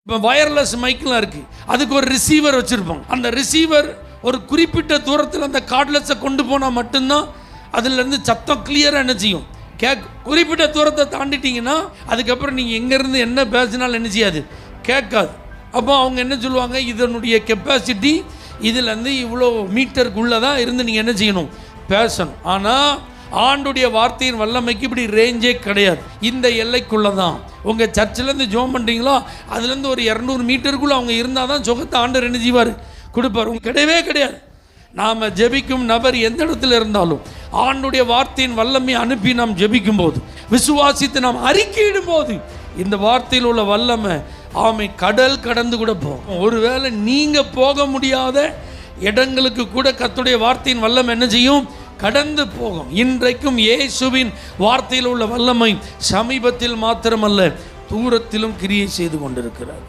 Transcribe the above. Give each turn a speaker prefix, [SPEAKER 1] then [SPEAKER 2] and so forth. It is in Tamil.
[SPEAKER 1] இப்போ வயர்லெஸ் மைக்கெலாம் இருக்குது, அதுக்கு ஒரு ரிசீவர் வச்சுருப்போம். அந்த ரிசீவர் ஒரு குறிப்பிட்ட தூரத்தில் அந்த கார்ட்லெஸ்ஸை கொண்டு போனால் மட்டும்தான் அதுலேருந்து சத்தம் கிளியராக என்ன செய்யும், குறிப்பிட்ட தூரத்தை தாண்டிட்டிங்கன்னா அதுக்கப்புறம் நீங்கள் எங்கேருந்து என்ன பேசினாலும் என்ன செய்யாது, கேட்காது. அப்போ அவங்க என்ன சொல்லுவாங்க, இதனுடைய கெப்பாசிட்டி இதுலேருந்து இவ்வளோ மீட்டருக்குள்ளே தான் இருந்து நீங்கள் என்ன செய்யணும், பேசணும். ஆனால் ஆண்டுடைய வார்த்தையின் வல்லமைக்கு இப்படி ரேஞ்சே கிடையாது. இந்த எல்லைக்குள்ளே தான் உங்கள் சர்ச்சிலேருந்து ஜோம் பண்ணுறீங்களோ அதுலேருந்து ஒரு 200 மீட்டருக்குள்ளே அவங்க இருந்தால் தான் சுகத்தை ஆண்டவர் என்ன செய்வார், கொடுப்பார். உங்க கிடையவே கிடையாது. நாம் ஜெபிக்கும் நபர் எந்த இடத்துல இருந்தாலும் ஆண்டுடைய வார்த்தையின் வல்லமை அனுப்பி நாம் ஜெபிக்கும் போது, விசுவாசித்து நாம் அறிக்கையிடும் போது, இந்த வார்த்தையில் உள்ள வல்லமை ஆமை கடல் கடந்து கூட போகும். ஒருவேளை நீங்கள் போக முடியாத இடங்களுக்கு கூட கர்த்தருடைய வார்த்தையின் வல்லமை என்ன செய்யும், கடந்து போகும். இன்றைக்கும் இயேசுவின் வார்த்தையில் உள்ள வல்லமை சமீபத்தில் மாத்திரமல்ல, தூரத்திலும் கிரியை செய்து கொண்டிருக்கிறார்.